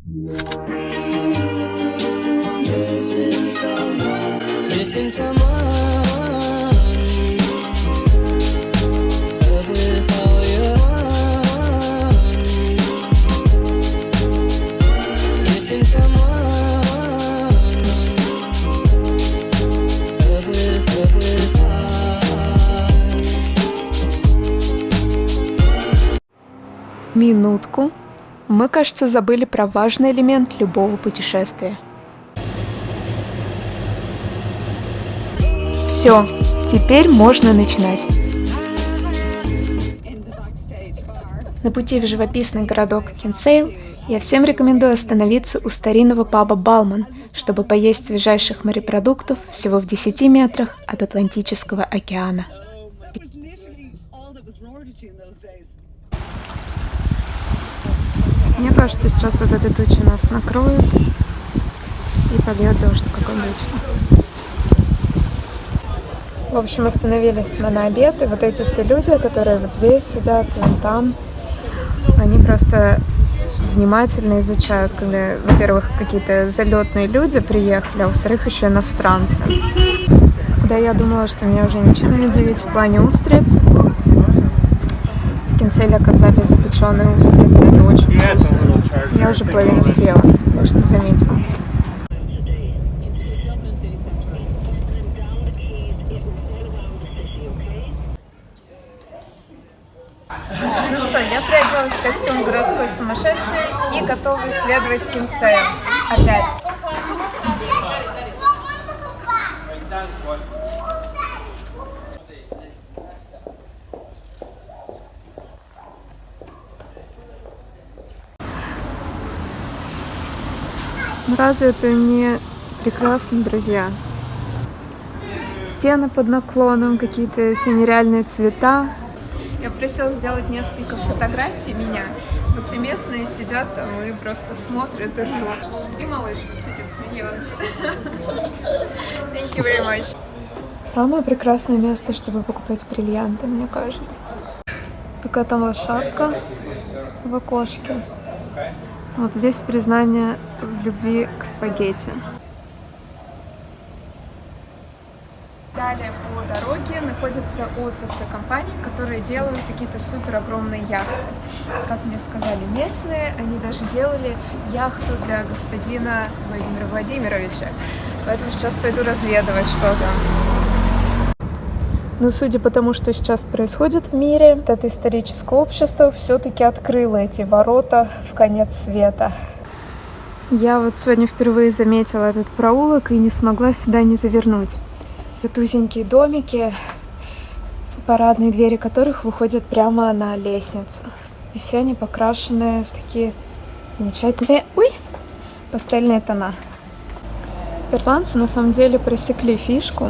Missing someone with all your heart. Missing someone with heart. Минутку. Мы, кажется, забыли про важный элемент любого путешествия. Все, теперь можно начинать. На пути в живописный городок Кинсейл я всем рекомендую остановиться у старинного паба «Балман», чтобы поесть свежайших морепродуктов всего в 10 метрах от Атлантического океана. Мне кажется, сейчас вот эта туча нас накроет и польет дождь, как обычно. В общем, остановились мы на обед, и вот эти все люди, которые вот здесь сидят, вон там, они просто внимательно изучают, когда, во-первых, какие-то залетные люди приехали, а во-вторых, еще иностранцы. Когда я думала, что меня уже ничем не удивить в плане устриц, в Кинселе оказались запеченные устрицы, это очень вкусно. Я уже половину съела, может, не заметила. Ну что, я приоделась в костюм городской сумасшедшей и готова исследовать Кинсейл. Опять. Ну разве это не прекрасно, друзья? Стены под наклоном, какие-то все нереальные цвета. Я просила сделать несколько фотографий меня. Вот все местные сидят там и просто смотрят и ржут. И малыш вот сидит, смеется. Thank you very much. Самое прекрасное место, чтобы покупать бриллианты, мне кажется. Какая там лошадка в окошке. Вот здесь признание в любви к спагетти. Далее по дороге находятся офисы компаний, которые делают какие-то супер огромные яхты. Как мне сказали местные, они даже делали яхту для господина Владимира Владимировича. Поэтому сейчас пойду разведывать, что там. Но судя по тому, что сейчас происходит в мире, это историческое общество все-таки открыло эти ворота в конец света. Я вот сегодня впервые заметила этот проулок и не смогла сюда не завернуть. Вот узенькие домики, парадные двери которых выходят прямо на лестницу. И все они покрашены в такие замечательные, пастельные тона. Ирландцы на самом деле просекли фишку.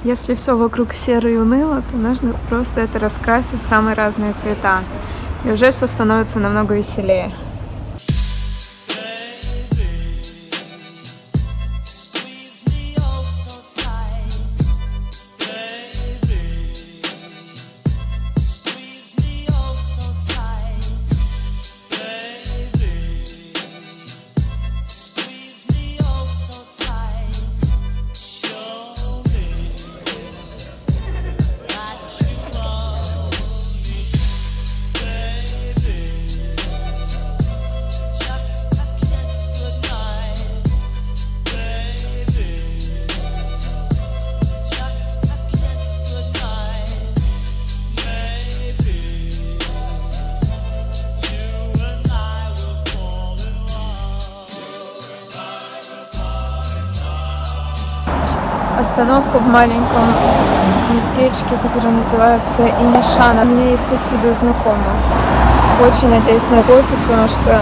Если все вокруг серо и уныло, то нужно просто это раскрасить в самые разные цвета. И уже все становится намного веселее. Остановка в маленьком местечке, которое называется Инишана. У меня есть отсюда знакомые. Очень надеюсь на кофе, потому что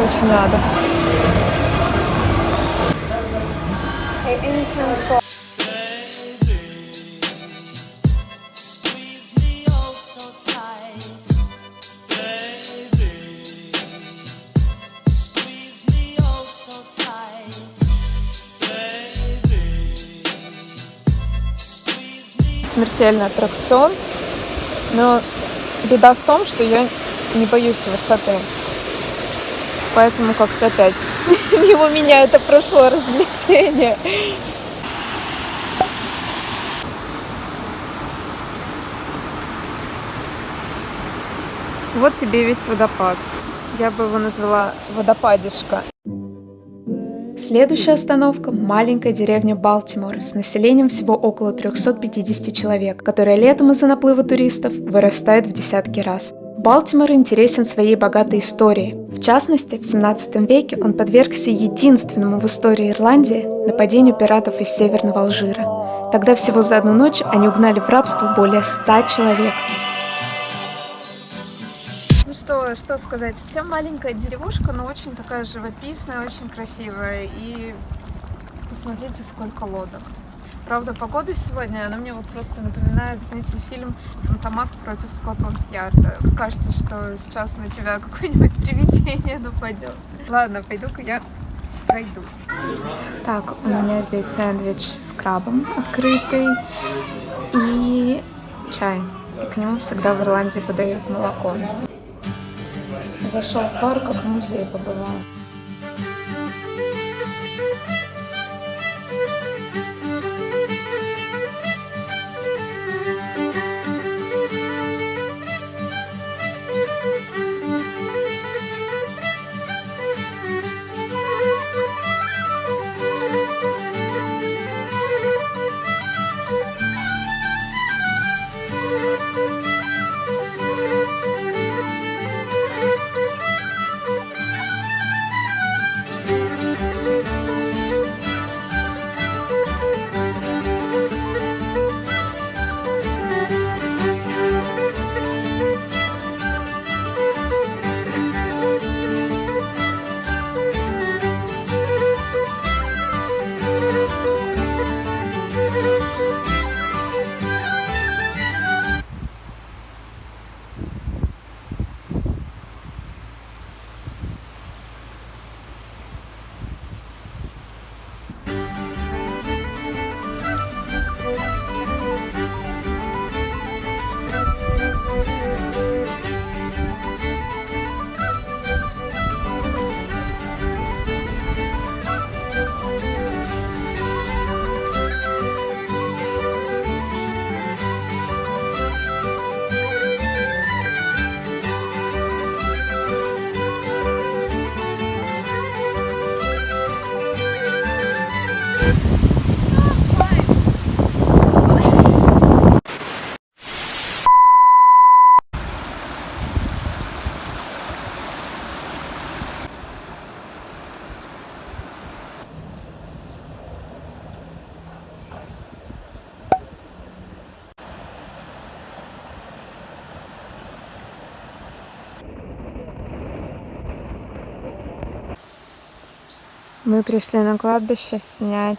очень надо. Смертельный аттракцион, но беда в том, что я не боюсь высоты. Поэтому как-то опять мимо меня это прошло развлечение. Вот тебе весь водопад. Я бы его назвала водопадишка. Следующая остановка – маленькая деревня Балтимор с населением всего около 350 человек, которая летом из-за наплыва туристов вырастает в десятки раз. Балтимор интересен своей богатой историей. В частности, в 17 веке он подвергся единственному в истории Ирландии нападению пиратов из Северного Алжира. Тогда всего за одну ночь они угнали в рабство более 100 человек. Ну что сказать, совсем маленькая деревушка, но очень такая живописная, очень красивая. И посмотрите, сколько лодок. Правда, погода сегодня, она мне вот просто напоминает, знаете, фильм «Фантомас против Скотланд-Ярда». Кажется, что сейчас на тебя какое-нибудь привидение нападет. Ладно, пойду-ка я пройдусь. Так, у меня здесь сэндвич с крабом открытый и чай. И к нему всегда в Ирландии подают молоко. Зашел в парк, как в музее побывал. Мы пришли на кладбище снять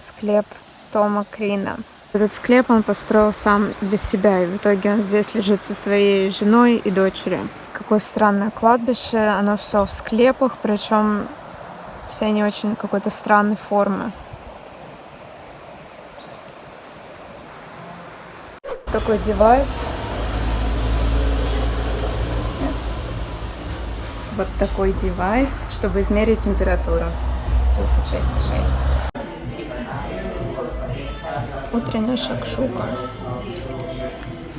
склеп Тома Крина. Этот склеп он построил сам для себя, и в итоге он здесь лежит со своей женой и дочерью. Какое странное кладбище, оно все в склепах, причем все они очень какой-то странной формы. Такой девайс. Вот такой девайс, чтобы измерить температуру. 36,6. Утренняя шакшука.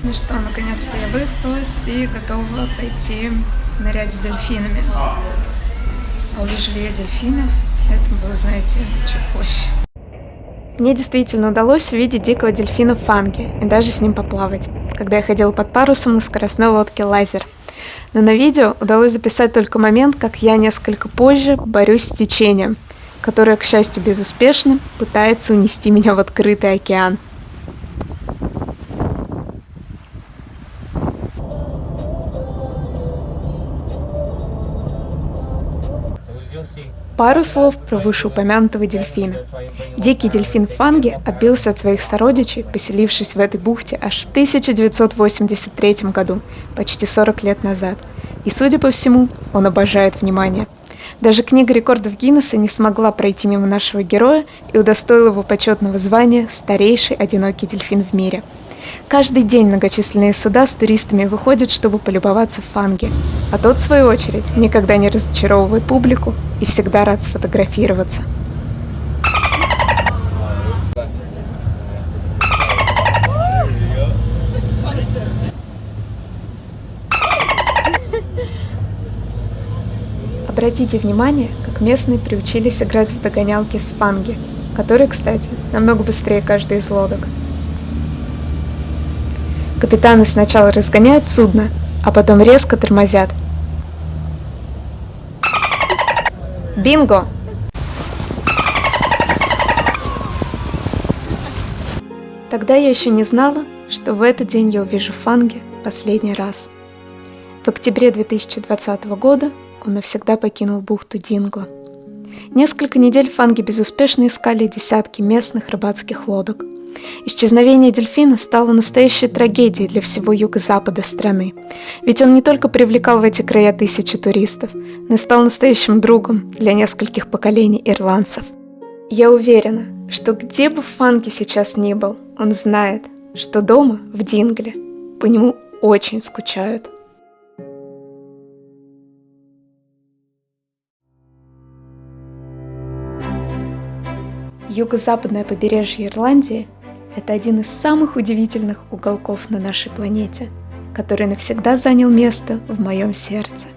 Ну что, наконец-то я выспалась и готова пойти нырять с дельфинами. А увижу ли я дельфинов, это вы узнаете чуть позже. Мне действительно удалось увидеть дикого дельфина Фанги и даже с ним поплавать, когда я ходила под парусом на скоростной лодке «Лазер». Но на видео удалось записать только момент, как я несколько позже борюсь с течением, которое, к счастью, безуспешно пытается унести меня в открытый океан. Пару слов про вышеупомянутого дельфина. Дикий дельфин Фанги отбился от своих сородичей, поселившись в этой бухте аж в 1983 году, почти 40 лет назад. И, судя по всему, он обожает внимание. Даже книга рекордов Гиннесса не смогла пройти мимо нашего героя и удостоила его почетного звания «Старейший одинокий дельфин в мире». Каждый день многочисленные суда с туристами выходят, чтобы полюбоваться Фанги, а тот, в свою очередь, никогда не разочаровывает публику и всегда рад сфотографироваться. Обратите внимание, как местные приучились играть в догонялки с Фанги, которые, кстати, намного быстрее каждой из лодок. Капитаны сначала разгоняют судно, а потом резко тормозят. Бинго! Тогда я еще не знала, что в этот день я увижу Фанги в последний раз. В октябре 2020 года он навсегда покинул бухту Дингла. Несколько недель Фанги безуспешно искали десятки местных рыбацких лодок. Исчезновение дельфина стало настоящей трагедией для всего юго-запада страны, ведь он не только привлекал в эти края тысячи туристов, но и стал настоящим другом для нескольких поколений ирландцев. Я уверена, что где бы Фанги сейчас ни был, он знает, что дома, в Дингле, по нему очень скучают. Юго-западное побережье Ирландии – это один из самых удивительных уголков на нашей планете, который навсегда занял место в моем сердце.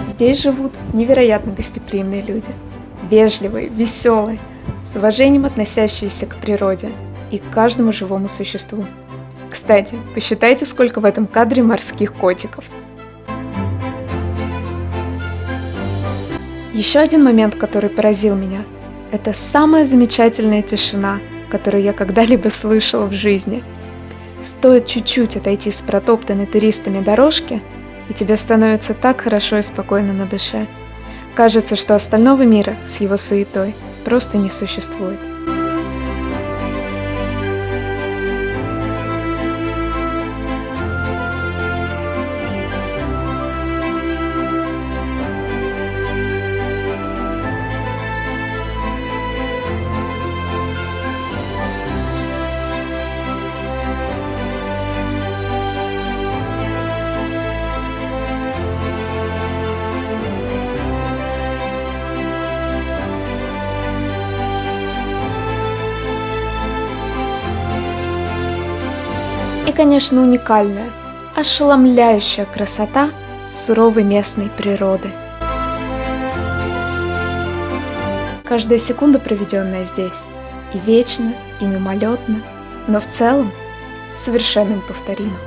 Здесь живут невероятно гостеприимные люди, вежливые, веселые, с уважением относящиеся к природе и к каждому живому существу. Кстати, посчитайте, сколько в этом кадре морских котиков. Еще один момент, который поразил меня, это самая замечательная тишина, которую я когда-либо слышала в жизни. Стоит чуть-чуть отойти с протоптанной туристами дорожки, и тебе становится так хорошо и спокойно на душе. Кажется, что остального мира с его суетой просто не существует. И, конечно, уникальная, ошеломляющая красота суровой местной природы. Каждая секунда, проведенная здесь, и вечно, и мимолетно, но в целом совершенно неповторима.